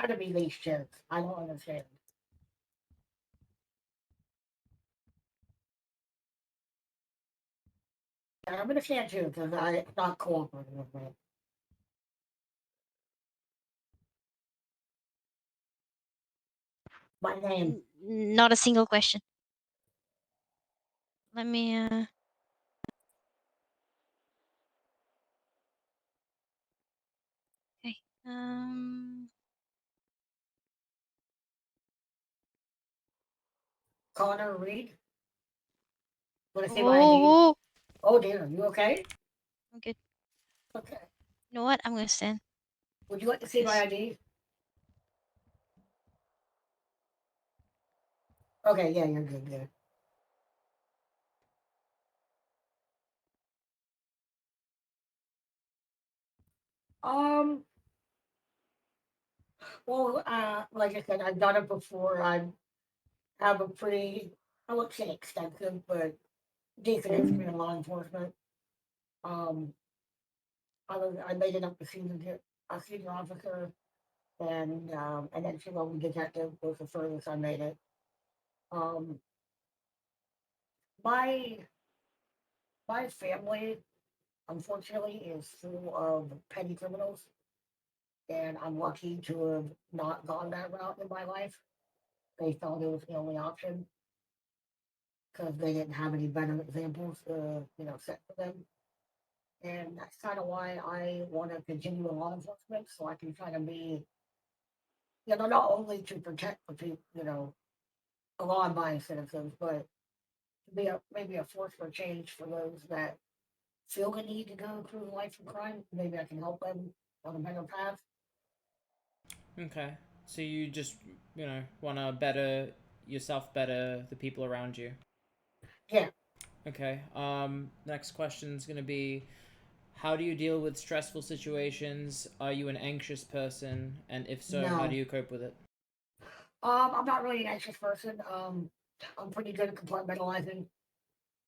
gotta be these kids. I don't understand. And I'm gonna stand too because I not cooperating with me. My name. Not a single question. Let me. Okay. Connor Reid. Want to see my ID? Oh, Oh dear, you okay? I'm good. Okay. You know what? I'm gonna stand. Would you like to see my Yes. ID? Okay, yeah, you're good. Yeah. Um. Well, like I said, I've done it before. I have a pretty, I wouldn't say extensive, but decent history in law enforcement. Um, I made it up to a senior officer, and then level detective was the furthest I made it. Um, my my family, unfortunately, is full of petty criminals, and I'm lucky to have not gone that route in my life. They thought it was the only option because they didn't have any better examples, set for them. And that's kind of why I want to continue in law enforcement, so I can kind of be, not only to protect the people, law-abiding citizens, but to be maybe a force for change for those that feel the need to go through life of crime. Maybe I can help them on a better path. Okay. So you just, want to better yourself, better the people around you. Yeah, Okay. Next question is going to be, how do you deal with stressful situations? Are you an anxious person? And if so, how do no. you cope with it? I'm not really an anxious person. I'm pretty good at compartmentalizing.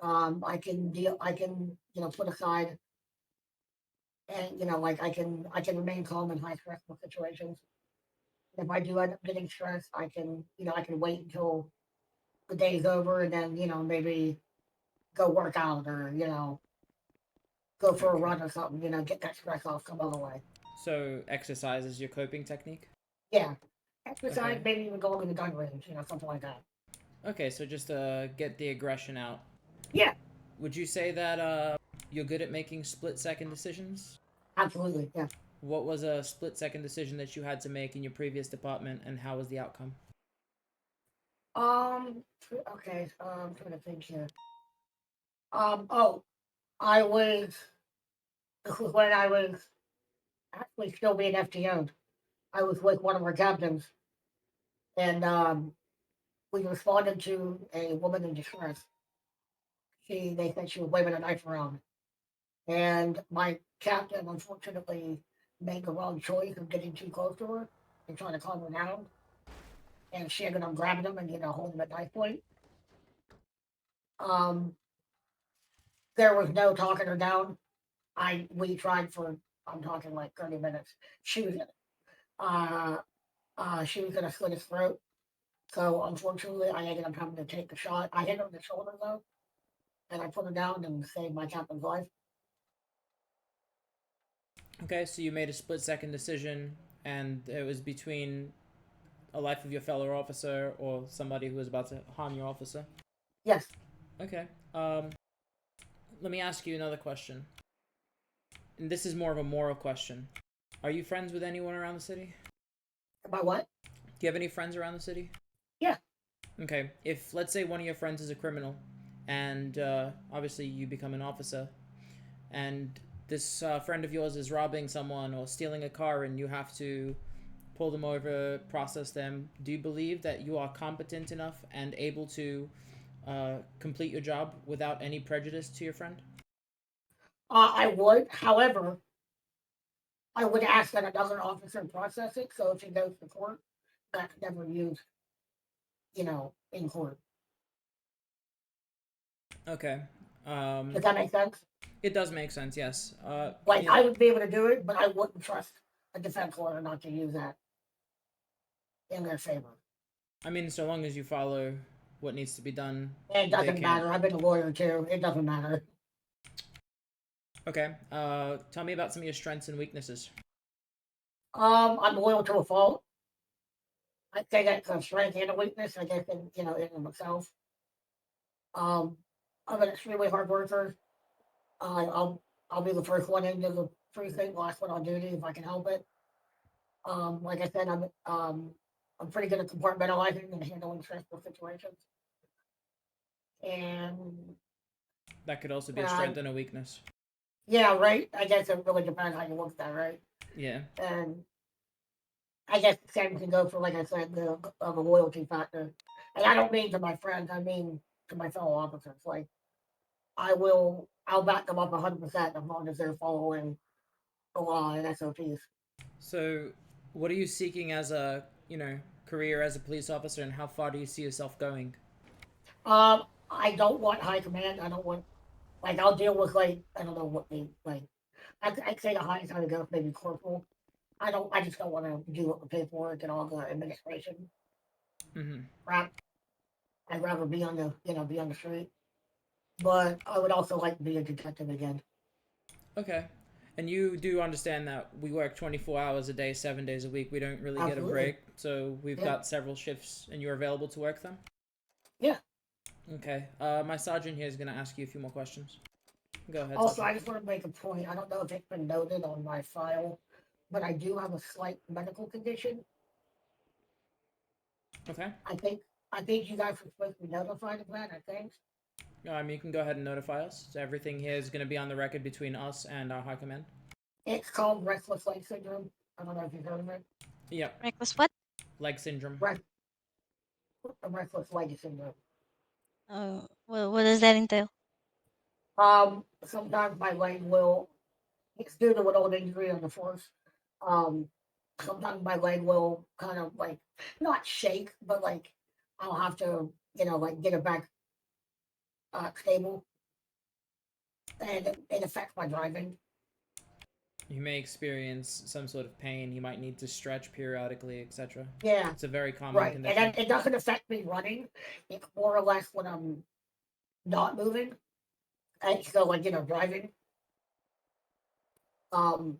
I can, put aside and, like I can remain calm in high stressful situations. If I do end up getting stressed, I can wait until the day's over and then, maybe go work out or, go for a Okay. run or something, get that stress off some other way. So exercise is your coping technique? Yeah. Exercise, Okay. maybe even going to the gun range, something like that. Okay, so just get the aggression out. Yeah, Would you say that you're good at making split-second decisions? absolutely. Yeah. What was a split-second decision that you had to make in your previous department, and how was the outcome? Okay, I'm trying to think here. Oh, I was, this was when I was actually still being FTO'd. I was with one of our captains, and we responded to a woman in distress. They said she was waving a knife around, and my captain unfortunately made the wrong choice of getting too close to her and trying to calm her down, and she ended up grabbing him and holding him at knife point. Um, there was no talking her down. We tried for, I'm talking like 30 minutes. She was uh she was gonna slit his throat. So unfortunately, I ended up having to take the shot. I hit her in the shoulder though, and I put her down and saved my captain's life. Okay, so you made a split-second decision, and it was between a life of your fellow officer or somebody who was about to harm your officer. Yes. Okay. Let me ask you another question. And this is more of a moral question. Are you friends with anyone around the city? By what? Do you have any friends around the city? Yeah. Okay. If, let's say, one of your friends is a criminal, and obviously you become an officer, and this friend of yours is robbing someone or stealing a car, and you have to pull them over, process them, do you believe that you are competent enough and able to complete your job without any prejudice to your friend? I would. However, I would ask that another officer process it. So if it goes to court, that's never used, in court. Okay. Does that make sense? It does make sense, yes. Can Like you. I would be able to do it, but I wouldn't trust a defense lawyer not to use that. in their favor. I mean, so long as you follow what needs to be done, It they doesn't can't. matter. I've been a lawyer too. It doesn't matter. Okay. Tell me about some of your strengths and weaknesses. I'm loyal to a fault. I'd say that's a strength and a weakness, I guess, in myself. Um, I'm an extremely hard worker. Uh, I'll I'll be the first one into the precinct, last one on duty if I can help it. Like I said, I'm pretty good at compartmentalizing and handling stressful situations. And That could also be a uh, strength and a weakness. yeah, right. I guess it really depends how you look at that, right? Yeah. And I guess the same can go for, like I said, the loyalty factor. And I don't mean to my friends. I mean to my fellow officers. Like I'll back them up 100% as long as they're following the law and SOPs. So, what are you seeking as a, career as a police officer, and how far do you see yourself going? I don't want high command. I don't want like I'll deal with like I don't know what they like. I'd say the highest I would go maybe corporal. I don't. I just don't want to do the paperwork and all the administration Mm-hmm. crap. I'd rather be on the be on the street. But I would also like to be a detective again. Okay. And you do understand that we work 24 hours a day, 7 days a week. We don't really get a Absolutely. break. So we've Yeah. got several shifts, and you're available to work them? Yeah. Okay. My sergeant here is going to ask you a few more questions. Go ahead, Also, I sergeant. just want to make a point. I don't know if it's been noted on my file, but I do have a slight medical condition. Okay. I think I think you guys were supposed to be notified of that. I think You can go ahead and notify us. So everything here is going to be on the record between us and our high command. it's called restless leg syndrome. I don't know if you've heard of it. Yep. Reckless what? Leg syndrome. Rest, restless leg syndrome. Oh, well, what does that entail? Sometimes my leg will. It's due to an old injury on the force. Um, sometimes my leg will kind of like not shake, but like I'll have to like get it back stable, and it affects my driving. You may experience some sort of pain. You might need to stretch periodically, etc. Yeah, It's a very common right. And then condition. it doesn't affect me running. It's more or less when I'm not moving. And so like driving. Um,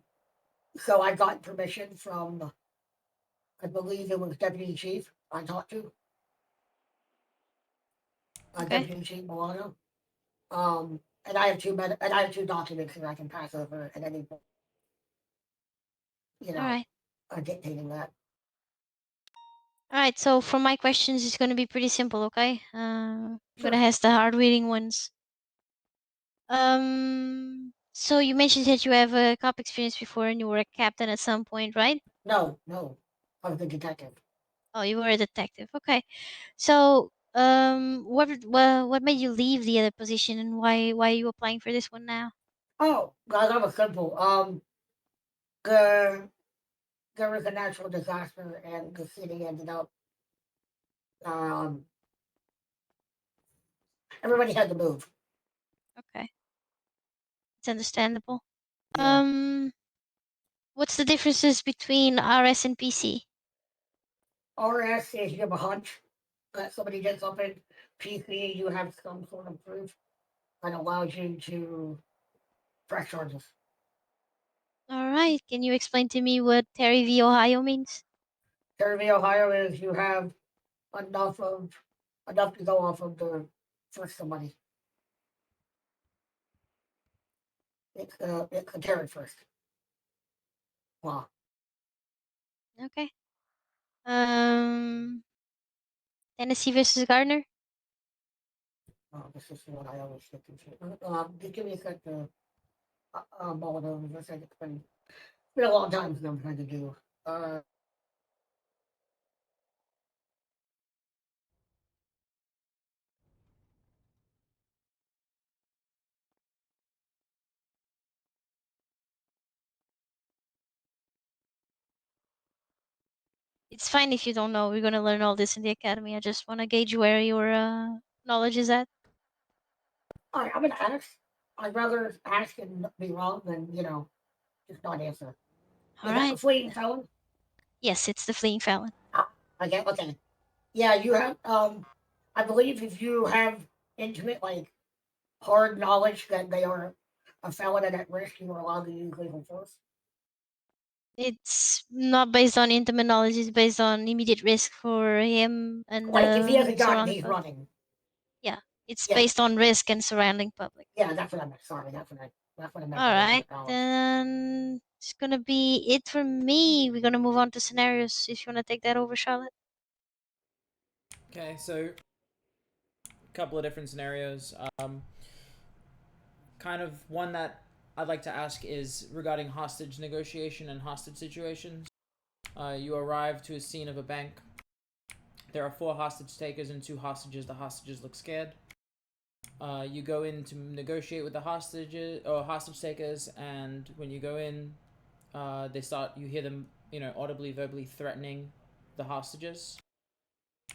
so I got permission from I believe it was Deputy Chief I talked to, Okay. Deputy Chief Milano. And I have two documents that I can pass over at any point, you All know, right. dictating that. All right. So for my questions, it's gonna be pretty simple. Okay. I'm gonna Sure. ask the hard reading ones. So you mentioned that you have a cop experience before, and you were a captain at some point, right? No, no. I was a detective. Oh, you were a detective. Okay. So, what made you leave the other position, and why are you applying for this one now? Oh, God, that was simple. The there was a natural disaster, and the city ended up. Um, everybody had to move. Okay, it's understandable. Yeah. What's the differences between RS and PC? RS is you have a hunch that somebody did something. PC, you have some sort of proof that allows you to press charges. All right, can you explain to me what Terry v. Ohio means? Derby, Ohio is you have enough of enough to go off of the for somebody. It's a carry first. Wow. Okay. Um, Tennessee versus Gardner. This is the one I always get confused. Just give me a sec to mull it over for a second. It's been a long time since I'm trying to do. Uh, It's fine if you don't know. We're gonna learn all this in the academy. I just want to gauge where your knowledge is at. all right, I'm gonna ask. I'd rather ask and be wrong than just not answer. All Is that right. the fleeing felon? Yes, it's the fleeing felon. Okay, okay. Yeah, you have. I believe if you have intimate, like hard knowledge that they are a felon and at risk, you are allowed to use lethal force. It's not based on intimate knowledge. It's based on immediate risk for him and Like if he has the a gun and surrounding he's public. running. Yeah, it's Yeah, based on risk and surrounding public. yeah, that's what I meant. Sorry, that's what I meant All by right, intimate knowledge. then it's gonna be it for me. We're gonna move on to scenarios. If you wanna take that over, Charlotte. Okay, so a couple of different scenarios. Kind of one that I'd like to ask is regarding hostage negotiation and hostage situations. You arrive to a scene of a bank. There are four hostage takers and two hostages. The hostages look scared. You go in to negotiate with the hostages or hostage takers, and when you go in, they start. You hear them, audibly, verbally threatening the hostages.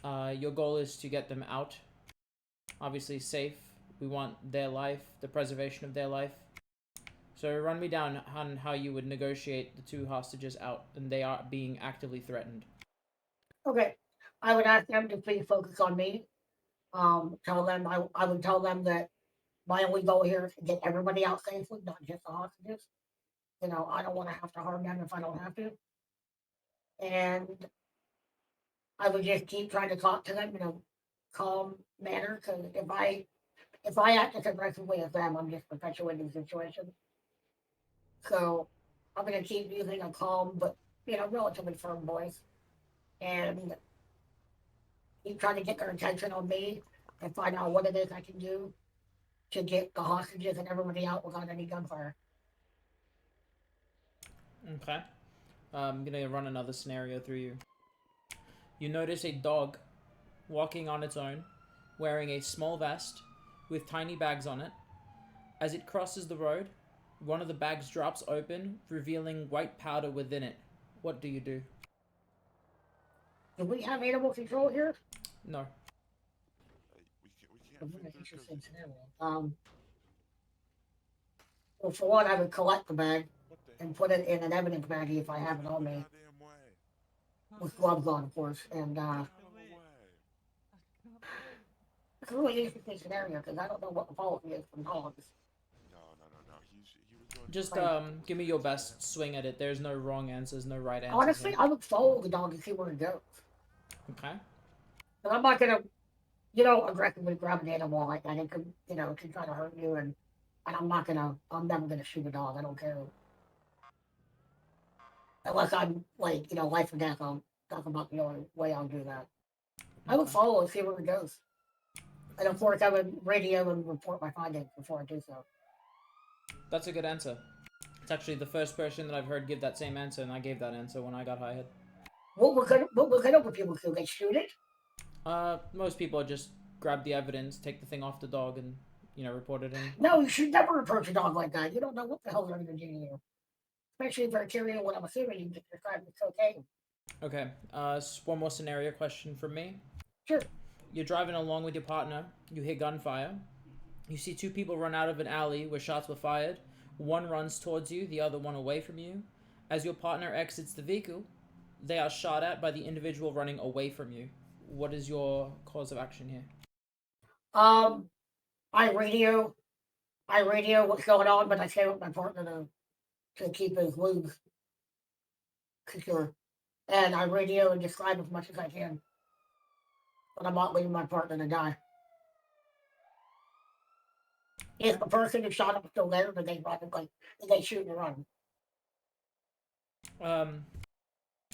Your goal is to get them out, obviously safe. We want their life, the preservation of their life. So run me down on how you would negotiate the two hostages out, and they are being actively threatened. Okay, I would ask them to please focus on me. Tell them I would tell them that my only goal here is to get everybody out safely, not just the hostages. I don't want to have to harm them if I don't have to. And I would just keep trying to talk to them in a calm manner because if I act as aggressively as them, I'm just perpetuating the situation. So I'm gonna keep using a calm but relatively firm voice and keep trying to get their attention on me and find out what it is I can do to get the hostages and everybody out without any gunfire. Okay. I'm gonna run another scenario through you. You notice a dog walking on its own, wearing a small vest with tiny bags on it. As it crosses the road, one of the bags drops open, revealing white powder within it. What do you do? Do we have animal control here? No. We can't That's fit an through because interesting scenario. Well, for one, I would collect the bag what the and hell? put it in an evidence baggie if I Go have the it other on me, goddamn way. with gloves on, of course. And Get the hell of a way. it's a really interesting scenario because I don't know what the policy is from dogs. No. He was gonna Just try to get give me what's your his name. best swing at it. There's no wrong answers, no right answers Honestly, here. I would follow the dog and see where it goes. Okay. But I'm not gonna, aggressively grab an animal like that. It could try to hurt you, and I'm never gonna shoot a dog. I don't care. Unless I'm like, life or death, that's about the only way I'll do that. I would Okay. follow and see where it goes. And of course, I would radio and report my findings before I do so. That's a good answer. It's actually the first person that I've heard give that same answer, and I gave that answer when I got hired. What other people do? They shoot it? Most people just grab the evidence, take the thing off the dog, and report it in. No, you should never approach a dog like that. You don't know what the hell they're going to do to you. Especially if they're carrying what I'm assuming you just described as cocaine. Okay. One more scenario question from me. Sure. You're driving along with your partner. You hear gunfire. You see two people run out of an alley where shots were fired. One runs towards you, the other one away from you. As your partner exits the vehicle, they are shot at by the individual running away from you. What is your cause of action here? Um, I radio, I radio what's going on, but I stay with my partner to keep his lubes secure. And I radio and describe as much as I can. But I'm not leaving my partner to die. If the person who shot him still there, then they run like they shoot and run. Um,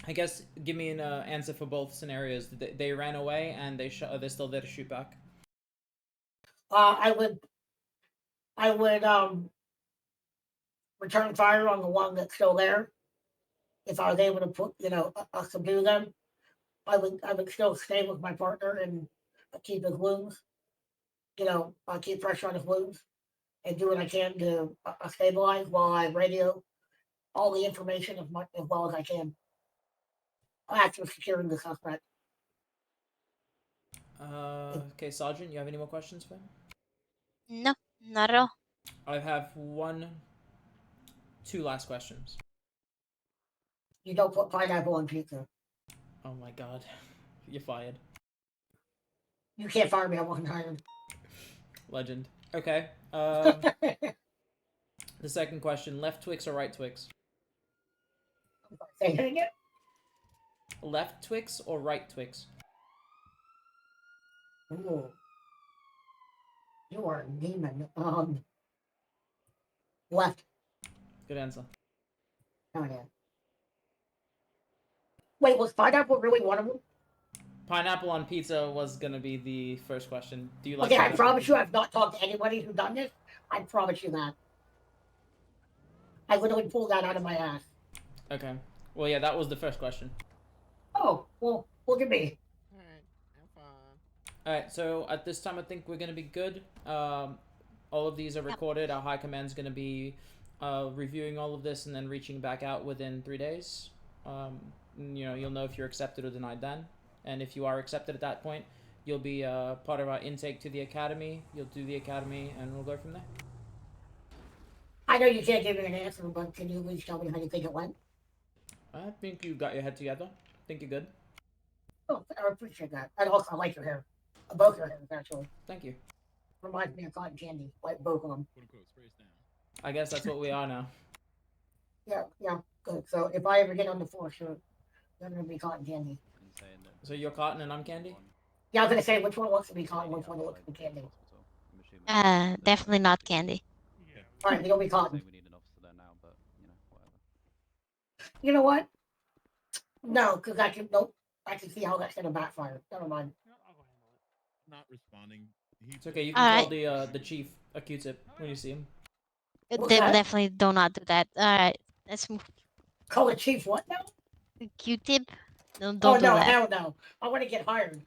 I guess give me an answer for both scenarios. They ran away and they're still there to shoot back. I would return fire on the one that's still there. If I was able to put subdue them, I would still stay with my partner and keep his wounds. Keep pressure on his wounds and do what I can to stabilize while I radio all the information as well as I can after securing the suspect. Okay, Sergeant, you have any more questions for him? No, not at all. I have two last questions. You don't put pineapple on pizza. Oh my god. You're fired. You can't fire me. I wasn't hired. Legend. Okay. The second question: left Twix or right Twix? Say it again. Left Twix or right Twix? Ooh, you are a demon. Left. Good answer. Oh yeah. Wait, was pineapple really one of them? Pineapple on pizza was gonna be the first question. Do you like? Okay, I pineapple on promise you, pizza? I've not talked to anybody who's done this. I promise you that. I literally pulled that out of my ass. Okay. Well, yeah, that was the first question. Oh, well, look at me. Alright, have fun. All right. So at this time, I think we're gonna be good. All of these are recorded. Our high command's gonna be reviewing all of this and then reaching back out within 3 days. You'll know if you're accepted or denied then. And if you are accepted at that point, you'll be part of our intake to the academy. You'll do the academy, and we'll go from there. I know you can't give me an answer, but can you at least tell me how you think it went? I think you got your head together. I think you're good. Oh, I appreciate that. And also, I like your hair. Both your hairs, actually. Thank you. Reminds me of cotton candy, like both of them. I guess that's what we are now. Yeah, good. So if I ever get on the force, you're gonna be cotton candy. So you're cotton and I'm candy? Yeah, I was gonna say which one wants to be cotton, which one wants to be candy. Definitely not candy. All right, you'll be cotton. We need an officer there now, but whatever. You know what? No, because I can. Nope. I can see how that's gonna backfire. Never mind. Not responding. It's okay. You can call the chief a Q-tip when you see him. What's that? Definitely do not do that. Alright, let's move. Call the chief what now? Q-tip? Don't Oh do no, that. hell no. I want to get hired.